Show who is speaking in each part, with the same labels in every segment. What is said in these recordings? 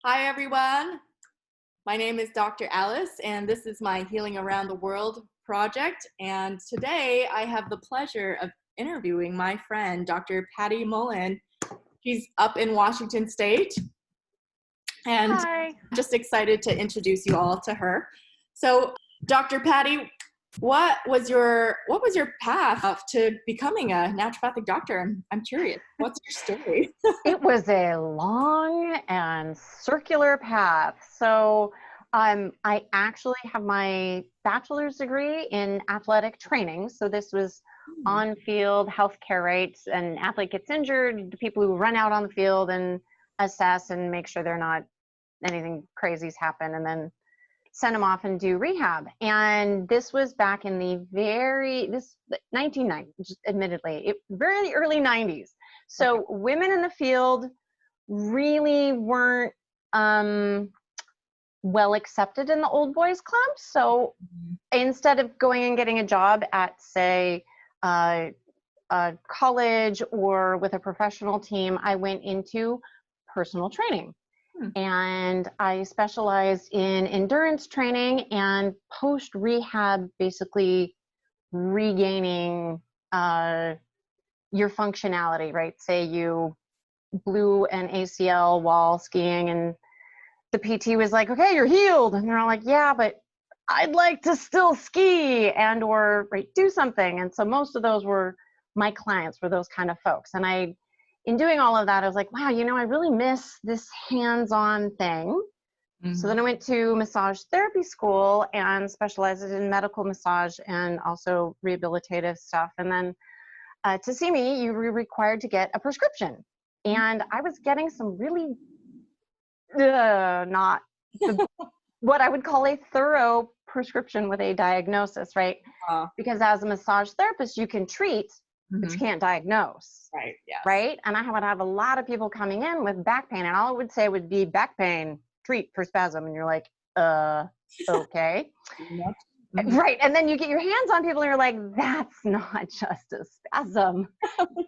Speaker 1: Hi, everyone. My name is Dr. Alice, and this is my Healing Around the World project. And today I have the pleasure of interviewing my friend, Dr. Patti Mullen. She's up in Washington State, and
Speaker 2: Hi.
Speaker 1: I'm just excited to introduce you all to her. So, Dr. Patti, what was your path to becoming a naturopathic doctor? I'm curious. What's your story?
Speaker 2: It was a long and circular path. I actually have my bachelor's degree in athletic training. So this was on-field healthcare, right? An athlete gets injured, the people who run out on the field and assess and make sure they're not anything crazy's happen, and then send them off and do rehab. And this was back in the 1990s, admittedly, very early 90s. So women in the field really weren't well accepted in the old boys club. So instead of going and getting a job at, say, college or with a professional team, I went into personal training. And I specialized in endurance training and post-rehab, basically regaining your functionality, right? Say you blew an ACL while skiing and the PT was like, okay, you're healed. And they're all like, yeah, but I'd like to still ski and or do something. And so most of those were my clients, were those kind of folks. And in doing all of that, I was like, wow, I really miss this hands-on thing. So then I went to massage therapy school and specialized in medical massage and also rehabilitative stuff. And then to see me, you were required to get a prescription. And I was getting some really not what I would call a thorough prescription with a diagnosis, right? Because as a massage therapist, you can treat, but you can't diagnose.
Speaker 1: Right. Yeah.
Speaker 2: Right. And I would have a lot of people coming in with back pain, and all I would say would be back pain, treat for spasm. And you're like, okay. Right. And then you get your hands on people and you're like, that's not just a spasm.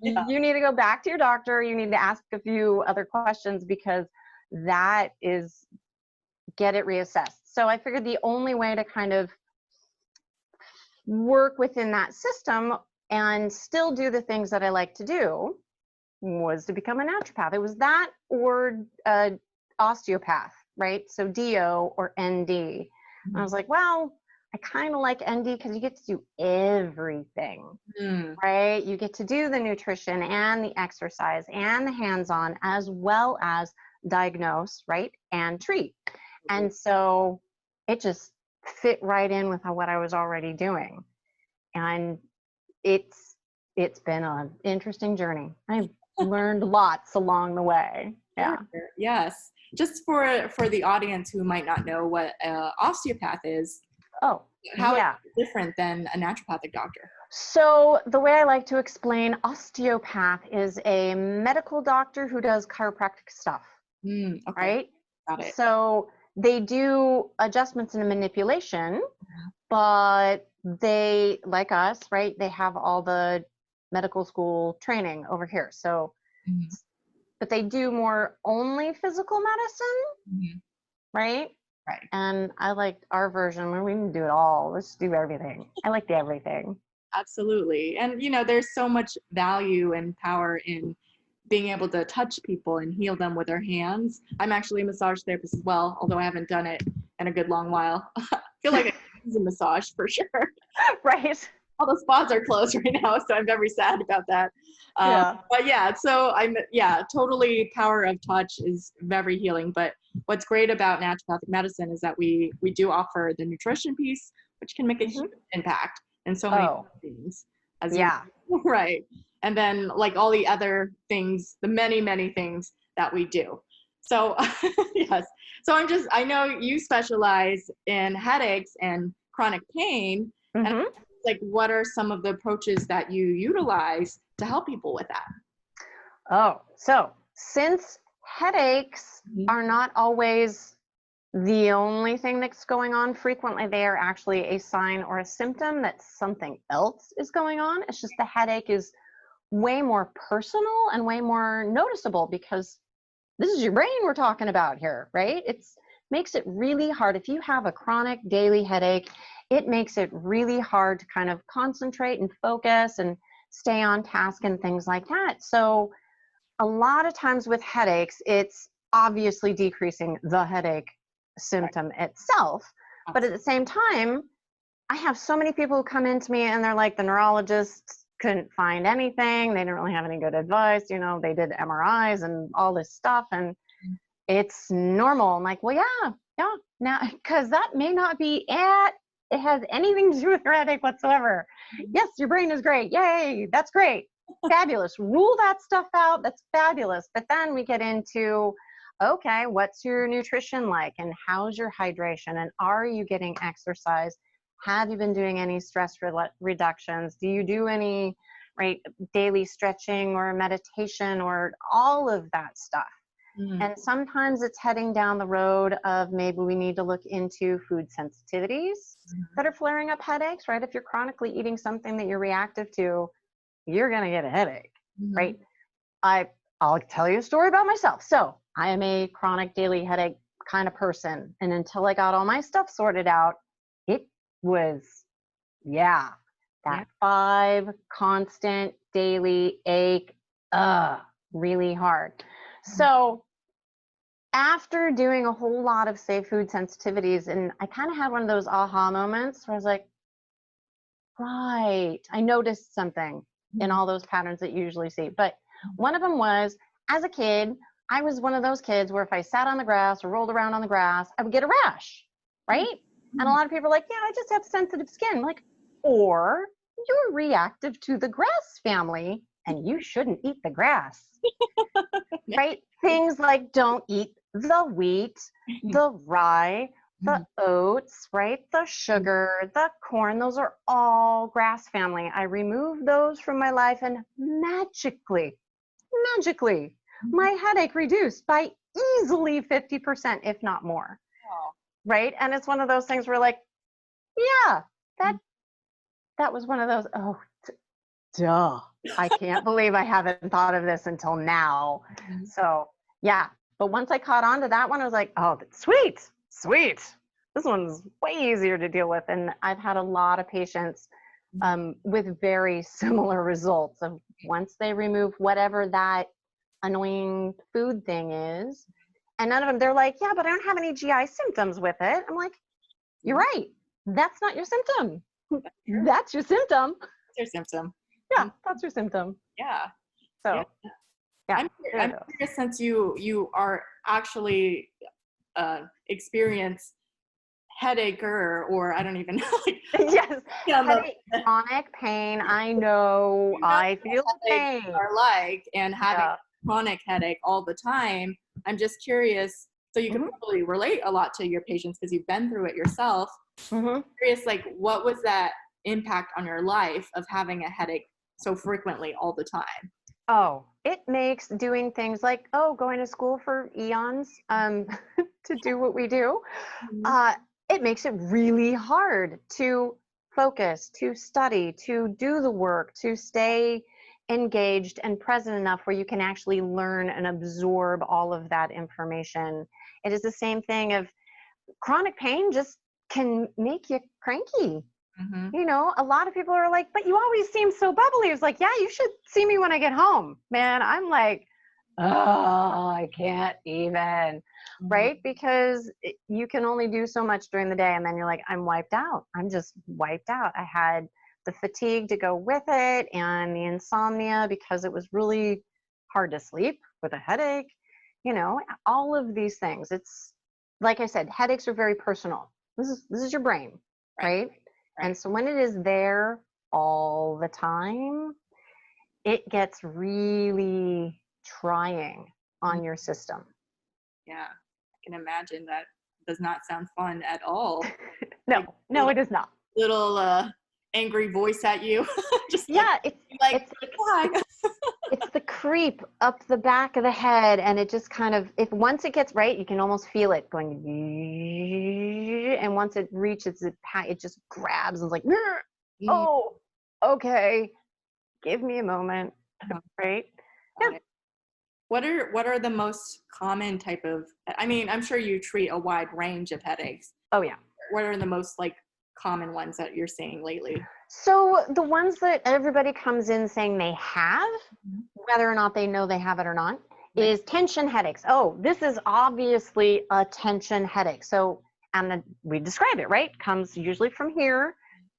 Speaker 2: You need to go back to your doctor. You need to ask a few other questions because that is get it reassessed. So I figured the only way to kind of work within that system and still do the things that I like to do was to become a naturopath. It was that or osteopath, right? So DO or ND. And I was like, well, I kind of like ND because you get to do everything, right? You get to do the nutrition and the exercise and the hands-on as well as diagnose, right? And treat. And so it just fit right in with what I was already doing. And it's been an interesting journey. I've learned lots along the way. Yeah.
Speaker 1: Yes. Just for the audience who might not know what osteopath is.
Speaker 2: Oh,
Speaker 1: how is it different than a naturopathic doctor?
Speaker 2: So the way I like to explain osteopath is a medical doctor who does chiropractic stuff.
Speaker 1: Okay.
Speaker 2: Right?
Speaker 1: Got it.
Speaker 2: So they do adjustments and manipulation, but they, like us, right? They have all the medical school training over here. So, but they do more only physical medicine, right?
Speaker 1: Right.
Speaker 2: And I like our version where we can do it all. Let's do everything. I like everything.
Speaker 1: Absolutely. And, there's so much value and power in being able to touch people and heal them with their hands. I'm actually a massage therapist as well, although I haven't done it in a good long while. I feel like I use a massage for sure.
Speaker 2: Right.
Speaker 1: All the spas are closed right now, so I'm very sad about that. But so totally power of touch is very healing. But what's great about naturopathic medicine is that we do offer the nutrition piece, which can make a huge impact in so many things. Right. And then like all the other things, the many, many things that we do. So yes. So I know you specialize in headaches and chronic pain. And like, what are some of the approaches that you utilize to help people with that?
Speaker 2: So since headaches are not always the only thing that's going on, frequently they are actually a sign or a symptom that something else is going on. It's just the headache is way more personal and way more noticeable because this is your brain we're talking about here, right? It's makes it really hard. If you have a chronic daily headache, it makes it really hard to kind of concentrate and focus and stay on task and things like that. So a lot of times with headaches, it's obviously decreasing the headache symptom itself. But at the same time, I have so many people who come into me and they're like, the neurologist couldn't find anything. They didn't really have any good advice. You know, they did MRIs and all this stuff, and it's normal. I'm like, well, yeah, now, because that may not be it has anything to do with your headache whatsoever. Yes, your brain is great. Yay, that's great. Fabulous. Rule that stuff out. That's fabulous. But then we get into, okay, what's your nutrition like? And how's your hydration? And are you getting exercise? Have you been doing any stress reductions? Do you do any daily stretching or meditation or all of that stuff? And sometimes it's heading down the road of maybe we need to look into food sensitivities that are flaring up headaches, right? If you're chronically eating something that you're reactive to, you're going to get a headache, right? I'll tell you a story about myself. So I am a chronic daily headache kind of person. And until I got all my stuff sorted out, it was, that 5 constant daily ache, really hard. So after doing a whole lot of safe food sensitivities, and I kind of had one of those aha moments where I was like, right, I noticed something in all those patterns that you usually see. But one of them was, as a kid, I was one of those kids where if I sat on the grass or rolled around on the grass, I would get a rash, right? And a lot of people are like, yeah, I just have sensitive skin. I'm like, or you're reactive to the grass family and you shouldn't eat the grass, right? Things like don't eat the wheat, the rye, the oats, right? The sugar, the corn, those are all grass family. I removed those from my life and magically, my headache reduced by easily 50%, if not more. Right? And it's one of those things where like, yeah, that was one of those, duh. I can't believe I haven't thought of this until now. So yeah, but once I caught on to that one, I was like, oh, sweet. This one's way easier to deal with. And I've had a lot of patients with very similar results of once they remove whatever that annoying food thing is. And none of them, they're like, yeah, but I don't have any GI symptoms with it. I'm like, you're right. That's not your symptom. That's your symptom.
Speaker 1: That's your symptom.
Speaker 2: Yeah, that's your symptom.
Speaker 1: Yeah.
Speaker 2: So, yeah.
Speaker 1: I'm curious, since you are actually experience headacher, or I don't even know.
Speaker 2: Yes, headache, chronic pain. I know. I feel pain.
Speaker 1: Are like, and having chronic headache all the time. I'm just curious. So you can probably relate a lot to your patients because you've been through it yourself. Curious, like, what was that impact on your life of having a headache so frequently all the time?
Speaker 2: Oh, it makes doing things like, going to school for eons to do what we do. It makes it really hard to focus, to study, to do the work, to stay engaged and present enough where you can actually learn and absorb all of that information. It is the same thing of chronic pain just can make you cranky. You know, a lot of people are like, but you always seem so bubbly. It's like, yeah, you should see me when I get home. Man, I'm like, I can't even, right? Because you can only do so much during the day. And then you're like, I'm wiped out. I'm just wiped out. I had the fatigue to go with it and the insomnia because it was really hard to sleep with a headache, you know, all of these things. It's like I said, headaches are very personal. This is your brain, right? And so when it is there all the time, it gets really trying on your system.
Speaker 1: Yeah, I can imagine. That does not sound fun at all.
Speaker 2: No, it is not.
Speaker 1: Little angry voice at you. Just it's
Speaker 2: the creep up the back of the head, and it just kind of, if once it gets right, you can almost feel it going, and once it reaches it just grabs and is like, oh, okay, give me a moment, right? Yeah.
Speaker 1: What are the most common type of, I mean, I'm sure you treat a wide range of headaches.
Speaker 2: Oh yeah.
Speaker 1: What are the most like common ones that you're seeing lately?
Speaker 2: So the ones that everybody comes in saying they have, whether or not they know they have it or not, is tension headaches. Oh, this is obviously a tension headache. So, and we describe it, right? Comes usually from here,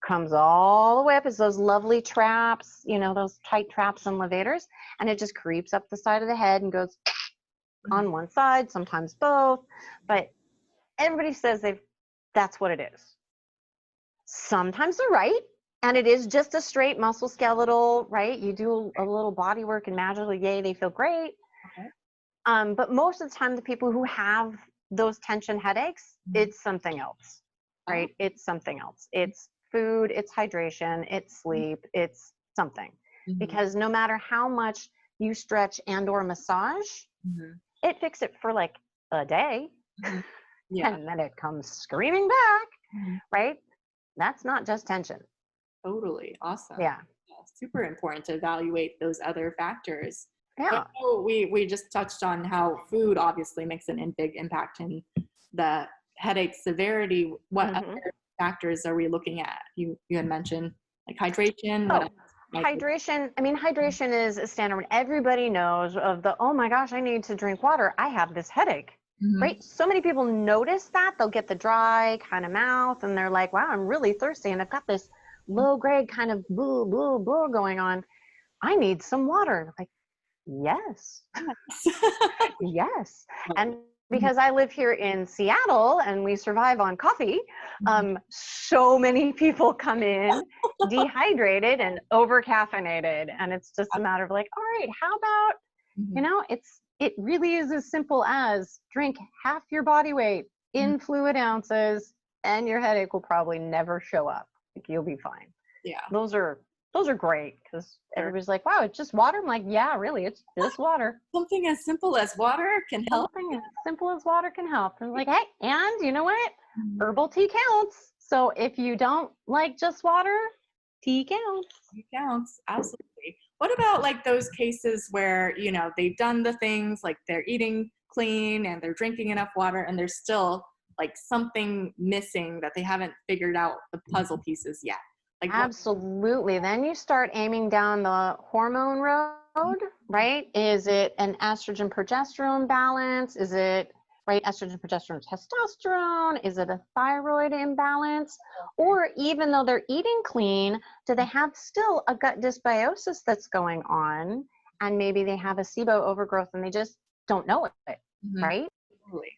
Speaker 2: comes all the way up as those lovely traps, you know, those tight traps and levators, and it just creeps up the side of the head and goes on one side, sometimes both, but everybody says that's what it is. Sometimes they're right, and it is just a straight muscle skeletal, right? You do a little body work and magically, yay, they feel great. Okay. But most of the time, the people who have those tension headaches, it's something else, right? It's something else. It's food, it's hydration, it's sleep, it's something. Because no matter how much you stretch and or massage, it fixes it for like a day, and then it comes screaming back, right? That's not just tension.
Speaker 1: Totally. Awesome.
Speaker 2: Yeah.
Speaker 1: Super important to evaluate those other factors.
Speaker 2: Yeah.
Speaker 1: We just touched on how food obviously makes a big impact in the headache severity. What other factors are we looking at? You had mentioned like hydration. What else?
Speaker 2: Hydration. I mean, hydration is a standard. Everybody knows of the, oh my gosh, I need to drink water. I have this headache. Right? So many people notice that. They'll get the dry kind of mouth and they're like, wow, I'm really thirsty and I've got this low grade kind of boo, boo, boo going on. I need some water. Like, yes. Yes. And because I live here in Seattle and we survive on coffee, so many people come in dehydrated and over caffeinated. And it's just a matter of like, all right, how about, you know, it really is as simple as drink half your body weight in fluid ounces and your headache will probably never show up. Like, you'll be fine.
Speaker 1: Yeah.
Speaker 2: Those are great because everybody's like, wow, it's just water. I'm like, yeah, really, it's just water.
Speaker 1: Something as simple as water can help.
Speaker 2: Something as simple as water can help. And like, hey, and you know what? Herbal tea counts. So if you don't like just water, tea counts.
Speaker 1: Tea counts, absolutely. What about like those cases where, you know, they've done the things like they're eating clean and they're drinking enough water and there's still like something missing that they haven't figured out the puzzle pieces yet? Like
Speaker 2: absolutely. Then you start aiming down the hormone road, right? Is it an estrogen progesterone balance? Is it right estrogen progesterone testosterone? Is it a thyroid imbalance? Or even though they're eating clean, do they have still a gut dysbiosis that's going on? And maybe they have a SIBO overgrowth and they just don't know it, right?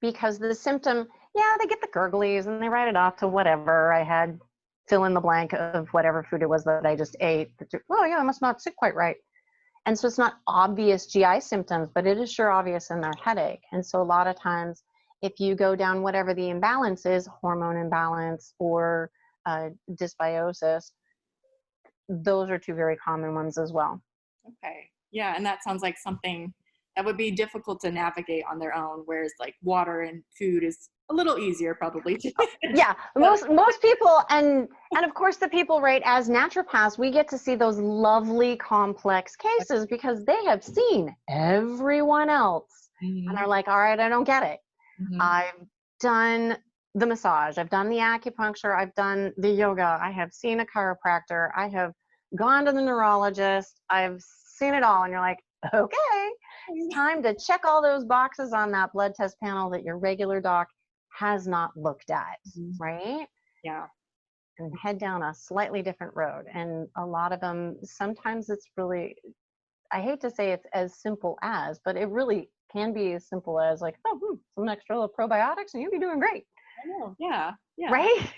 Speaker 2: Because the symptom, yeah, they get the gurglies and they write it off to whatever. I had fill in the blank of whatever food it was that I just ate. Oh yeah, I must not sit quite right. And so it's not obvious GI symptoms, but it is sure obvious in their headache. And so a lot of times, if you go down whatever the imbalance is, hormone imbalance or dysbiosis, those are two very common ones as well.
Speaker 1: Okay. Yeah, and that sounds like something that would be difficult to navigate on their own, whereas like water and food is a little easier probably.
Speaker 2: Yeah, most people, and of course the people, right, as naturopaths, we get to see those lovely complex cases because they have seen everyone else and they're like, all right, I don't get it. I've done the massage, I've done the acupuncture, I've done the yoga, I have seen a chiropractor, I have gone to the neurologist, I've seen it all. And you're like, okay, it's time to check all those boxes on that blood test panel that your regular doc has not looked at, right?
Speaker 1: Yeah.
Speaker 2: And head down a slightly different road. And a lot of them, sometimes it's really, I hate to say it's as simple as, but it really can be as simple as like, oh, some extra little probiotics and you'll be doing great.
Speaker 1: I know. Yeah. Yeah.
Speaker 2: Right?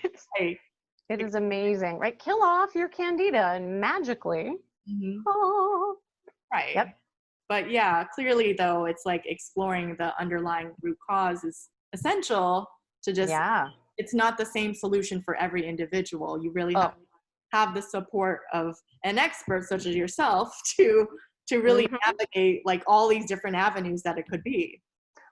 Speaker 2: It is amazing, right? Kill off your candida and magically. Oh.
Speaker 1: Right.
Speaker 2: Yep.
Speaker 1: But yeah, clearly though, it's like exploring the underlying root cause is essential to just, it's not the same solution for every individual. You really have the support of an expert such as yourself to really navigate like all these different avenues that it could be.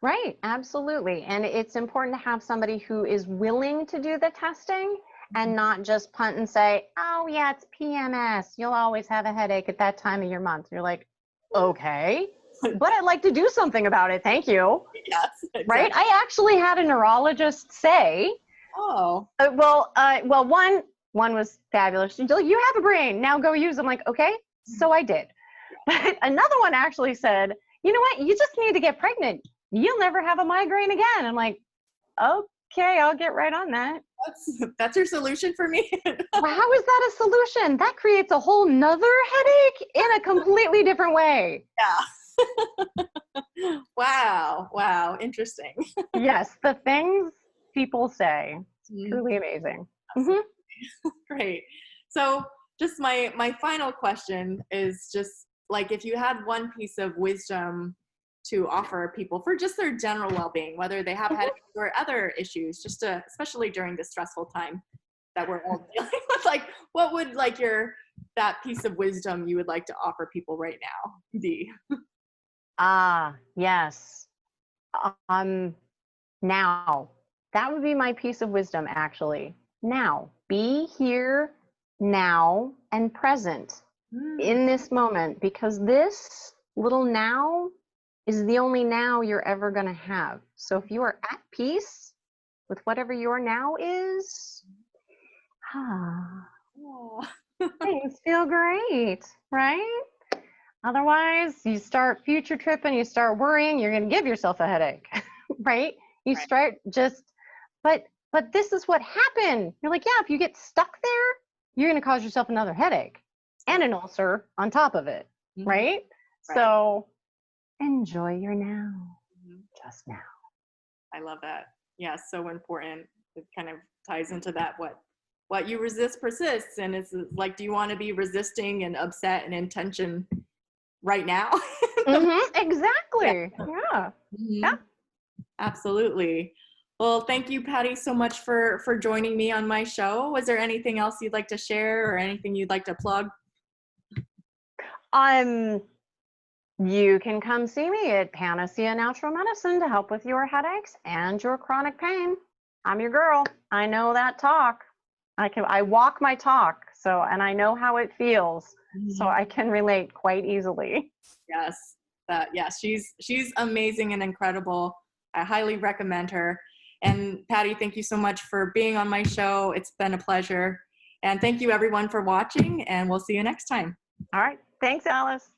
Speaker 2: Right, absolutely. And it's important to have somebody who is willing to do the testing and not just punt and say, oh yeah, it's PMS. You'll always have a headache at that time of your month. You're like, okay, but I'd like to do something about it. Thank you.
Speaker 1: Yes, exactly.
Speaker 2: Right? I actually had a neurologist say,
Speaker 1: oh,
Speaker 2: one was fabulous. She's like, you have a brain, now go use it. I'm like, okay, so I did. But another one actually said, you know what, you just need to get pregnant. You'll never have a migraine again. I'm like, okay, I'll get right on that.
Speaker 1: That's your solution for me?
Speaker 2: Well, how is that a solution? That creates a whole nother headache in a completely different way.
Speaker 1: Yeah. Wow. Interesting.
Speaker 2: Yes, the things people say. It's truly amazing.
Speaker 1: Great. So just my final question is just like, if you had one piece of wisdom to offer people for just their general well-being, whether they have headaches or other issues, just to, especially during this stressful time that we're all dealing with, like, what would like that piece of wisdom you would like to offer people right now be?
Speaker 2: Yes. Now, that would be my piece of wisdom, actually. Now, be here now and present in this moment, because this little now is the only now you're ever going to have. So if you are at peace with whatever your now is, things feel great, right? Otherwise, you start future tripping, you start worrying, you're going to give yourself a headache, right? You start but this is what happened. You're like, yeah, if you get stuck there, you're going to cause yourself another headache and an ulcer on top of it, right? So enjoy your now, just now.
Speaker 1: I love that. Yeah, so important. It kind of ties into that, what you resist persists. And it's like, do you want to be resisting and upset and in tension right now?
Speaker 2: Exactly. Yeah.
Speaker 1: Absolutely. Well, thank you, Patti, so much for joining me on my show. Was there anything else you'd like to share or anything you'd like to plug?
Speaker 2: You can come see me at Panacea Natural Medicine to help with your headaches and your chronic pain. I'm your girl. I know that talk. I walk my talk, and I know how it feels, so I can relate quite easily.
Speaker 1: Yes, she's amazing and incredible. I highly recommend her. And Patti, thank you so much for being on my show. It's been a pleasure. And thank you everyone for watching, and we'll see you next time.
Speaker 2: All right. Thanks, Alice.